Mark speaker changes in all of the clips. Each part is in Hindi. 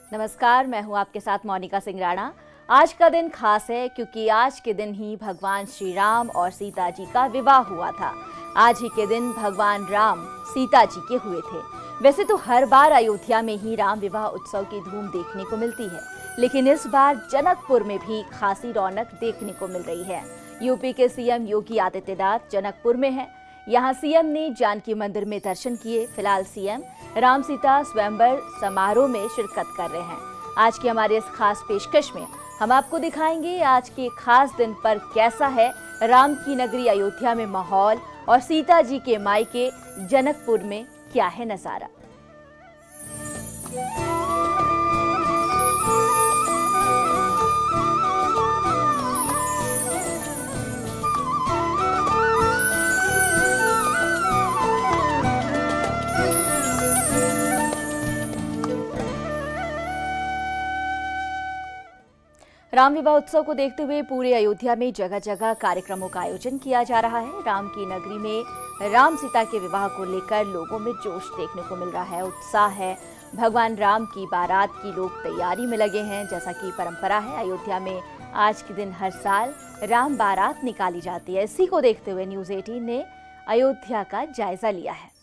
Speaker 1: नमस्कार, मैं हूं आपके साथ मोनिका सिंह राणा। आज का दिन खास है क्योंकि आज के दिन ही भगवान श्री राम और सीता जी का विवाह हुआ था। आज ही के दिन भगवान राम सीता जी के हुए थे। वैसे तो हर बार अयोध्या में ही राम विवाह उत्सव की धूम देखने को मिलती है, लेकिन इस बार जनकपुर में भी खासी रौनक देखने को मिल रही है। यूपी के सीएम योगी आदित्यनाथ जनकपुर में हैं। यहाँ सीएम ने जानकी मंदिर में दर्शन किए। फिलहाल सीएम राम सीता स्वयंवर समारोह में शिरकत कर रहे हैं। आज की हमारे इस खास पेशकश में हम आपको दिखाएंगे आज के खास दिन पर कैसा है राम की नगरी अयोध्या में माहौल और सीता जी के मायके जनकपुर में क्या है नजारा। राम विवाह उत्सव को देखते हुए पूरे अयोध्या में जगह जगह कार्यक्रमों का आयोजन किया जा रहा है। राम की नगरी में राम सीता के विवाह को लेकर लोगों में जोश देखने को मिल रहा है, उत्साह है। भगवान राम की बारात की लोग तैयारी में लगे हैं। जैसा कि परंपरा है, अयोध्या में आज के दिन हर साल राम बारात निकाली जाती है। इसी को देखते हुए न्यूज़ 18 ने अयोध्या का जायजा लिया है।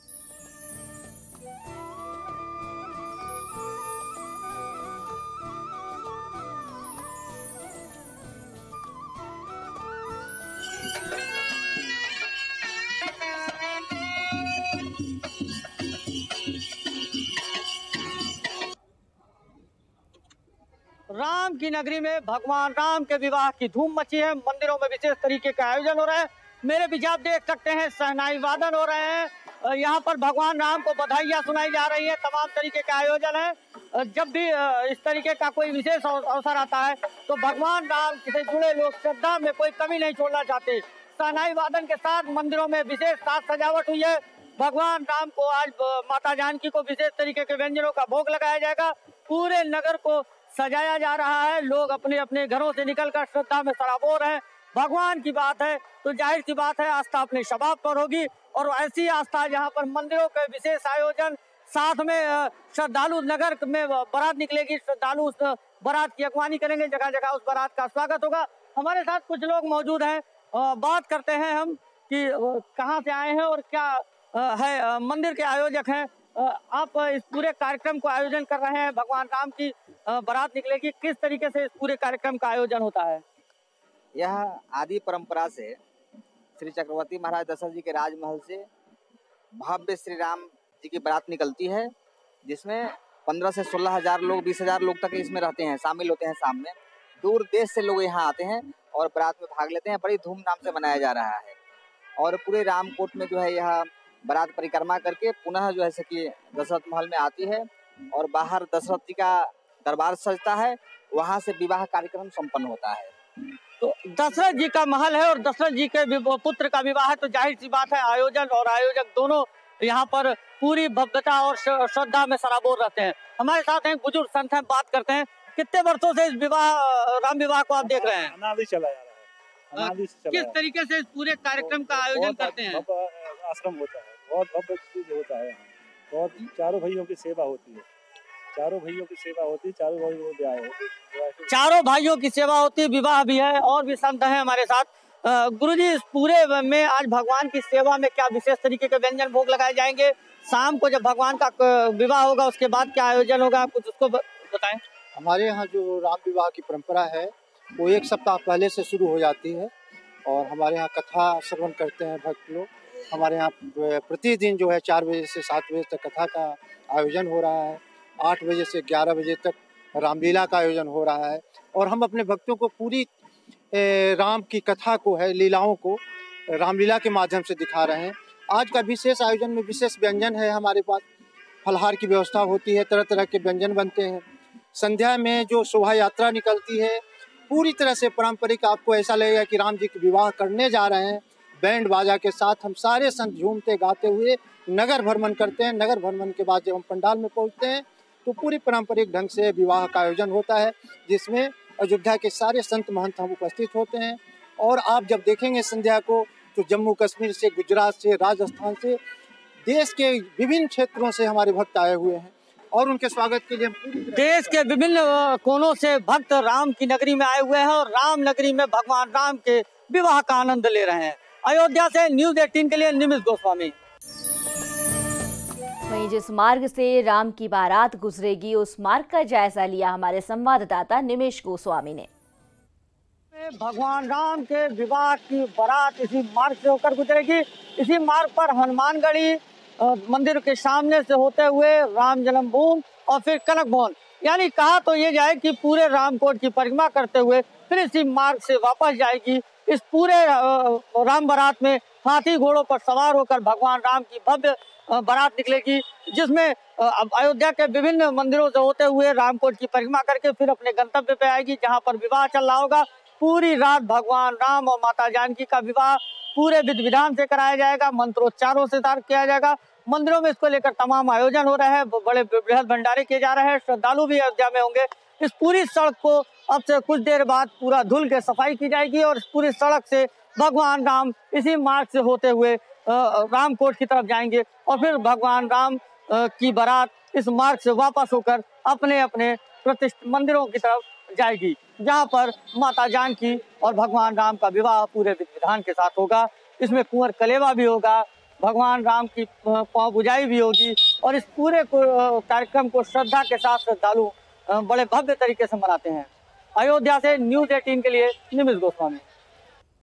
Speaker 2: राम की नगरी में भगवान राम के विवाह की धूम मची है। मंदिरों में विशेष तरीके का आयोजन हो रहा है। मेरे पीछे आप देख सकते हैं शहनाई वादन हो रहे हैं। यहाँ पर भगवान राम को बधाइयाँ सुनाई जा रही है। तमाम तरीके का आयोजन है। जब भी इस तरीके का कोई विशेष अवसर आता है तो भगवान राम से जुड़े लोग श्रद्धा में कोई कमी नहीं छोड़ना चाहते। शहनाई वादन के साथ मंदिरों में विशेष साज सजावट हुई है। भगवान राम को आज माता जानकी को विशेष तरीके के व्यंजनों का भोग लगाया जाएगा। पूरे नगर को सजाया जा रहा है। लोग अपने अपने घरों से निकलकर श्रद्धा में सराबोर हैं। भगवान की बात है तो जाहिर सी बात है आस्था अपने शबाब पर होगी, और ऐसी आस्था जहां पर मंदिरों के विशेष आयोजन, साथ में श्रद्धालु नगर में बारात निकलेगी। श्रद्धालु उस बारात की अगवानी करेंगे, जगह जगह उस बारात का स्वागत होगा। हमारे साथ कुछ लोग मौजूद हैं, बात करते हैं हम कि कहाँ से आए हैं और क्या है। मंदिर के आयोजक हैं आप, इस पूरे कार्यक्रम को आयोजन कर रहे हैं। भगवान राम की बारात निकलेगी, किस तरीके से इस पूरे कार्यक्रम का आयोजन होता है?
Speaker 3: यह आदि परंपरा से श्री चक्रवर्ती महाराज दशरथ जी के राजमहल से भव्य श्री राम जी की बारात निकलती है, जिसमें 15 से 16 हजार लोग, 20 हजार लोग तक इसमें रहते हैं, शामिल होते हैं। शाम में दूर देश से लोग यहाँ आते हैं और बारात में भाग लेते हैं। बड़ी धूमधाम से मनाया जा रहा है और पूरे रामकोट में जो है यह बारात परिक्रमा करके पुनः जो है कि दशरथ महल में आती है और बाहर दशरथ जी का दरबार सजता है। वहां से विवाह कार्यक्रम संपन्न होता है।
Speaker 2: तो दशरथ जी का महल है और दशरथ जी के पुत्र का विवाह है, तो जाहिर सी बात है आयोजन और आयोजक दोनों यहाँ पर पूरी भव्यता और श्रद्धा में सराबोर रहते हैं। हमारे साथ एक बुजुर्ग संत हैं, बात करते हैं। कितने वर्षों से इस राम विवाह को आप देख रहे हैं?
Speaker 4: अनादि चला जा रहा है।
Speaker 2: किस तरीके से इस पूरे कार्यक्रम का आयोजन करते हैं?
Speaker 4: आश्रम होता है, बहुत भव्य चीज होता है। बहुत चारों भाइयों की सेवा होती है। चारों भाइयों की सेवा होती है। चारों भाइयों को ब्याह होती है।
Speaker 2: चारों भाइयों की सेवा होती है, विवाह भी है और भी संत हैं हमारे साथ। गुरुजी, इस पूरे में आज भगवान की सेवा में क्या विशेष तरीके के व्यंजन भोग लगाए जाएंगे? शाम को जब भगवान का विवाह होगा उसके बाद क्या आयोजन होगा, कुछ उसको बताएं।
Speaker 5: हमारे यहाँ जो राम विवाह की परंपरा है वो 1 सप्ताह पहले से शुरू हो जाती है और हमारे यहाँ कथा श्रवण करते हैं भक्त लोग। हमारे यहाँ प्रतिदिन जो है 4 बजे से 7 बजे तक कथा का आयोजन हो रहा है। 8 बजे से 11 बजे तक रामलीला का आयोजन हो रहा है और हम अपने भक्तों को पूरी राम की कथा को है, लीलाओं को रामलीला के माध्यम से दिखा रहे हैं। आज का विशेष आयोजन में विशेष व्यंजन है हमारे पास। फलहार की व्यवस्था होती है, तरह तरह के व्यंजन बनते हैं। संध्या में जो शोभा यात्रा निकलती है पूरी तरह से पारंपरिक, आपको ऐसा लगेगा कि राम जी के विवाह करने जा रहे हैं। बैंड बाजा के साथ हम सारे संत झूमते गाते हुए नगर भ्रमण करते हैं। नगर भ्रमण के बाद जब हम पंडाल में पहुंचते हैं तो पूरी पारंपरिक ढंग से विवाह का आयोजन होता है, जिसमें अयोध्या के सारे संत महंत हम उपस्थित होते हैं। और आप जब देखेंगे संध्या को तो जम्मू कश्मीर से, गुजरात से, राजस्थान से, देश के विभिन्न क्षेत्रों से हमारे भक्त आए हुए हैं और उनके स्वागत के लिए
Speaker 2: देश के विभिन्न कोनों से भक्त राम की नगरी में आए हुए हैं और राम नगरी में भगवान राम के विवाह का आनंद ले रहे हैं। अयोध्या से न्यूज़ 18 के लिए निमिष गोस्वामी।
Speaker 1: वहीं जिस मार्ग से राम की बारात गुजरेगी उस मार्ग का जायजा लिया हमारे संवाददाता निमिष गोस्वामी ने।
Speaker 2: भगवान राम के विवाह की बारात इसी मार्ग से होकर गुजरेगी। इसी मार्ग पर हनुमानगढ़ी मंदिर के सामने से होते हुए राम जन्मभूमि और फिर कनक भवन, यानी कहा तो ये जाए कि पूरे रामकोट की परिक्रमा करते हुए फिर इसी मार्ग से वापस जाएगी। इस पूरे राम बारात में हाथी घोड़ों पर सवार होकर भगवान राम की भव्य बारात निकलेगी, जिसमें अयोध्या के विभिन्न मंदिरों से होते हुए रामकोट की परिक्रमा करके फिर अपने गंतव्य पे आएगी, जहां पर विवाह चल रहा होगा। पूरी रात भगवान राम और माता जानकी का विवाह पूरे विधि विधान से कराया जाएगा, मंत्रोच्चारों से किया जाएगा। मंदिरों में इसको लेकर तमाम आयोजन हो रहे हैं, बड़े बृहद भंडारे किए जा रहे हैं। श्रद्धालु भी अयोध्या में होंगे। इस पूरी सड़क को अब से कुछ देर बाद पूरा धुल के सफाई की जाएगी और इस पूरी सड़क से भगवान राम इसी मार्ग से होते हुए रामकोट की तरफ जाएंगे और फिर भगवान राम की बारात इस मार्ग से वापस होकर अपने अपने प्रतिष्ठित मंदिरों की तरफ जाएगी, जहां पर माता जानकी और भगवान राम का विवाह पूरे विधि विधान के साथ होगा। इसमें कुंवर कलेवा भी होगा, भगवान राम की पाँव पुजाई भी होगी और इस पूरे कार्यक्रम को श्रद्धा के साथ श्रद्धालु बड़े भव्य तरीके से मनाते हैं। अयोध्या से न्यूज़ 18 के लिए निमिष गोस्वामी।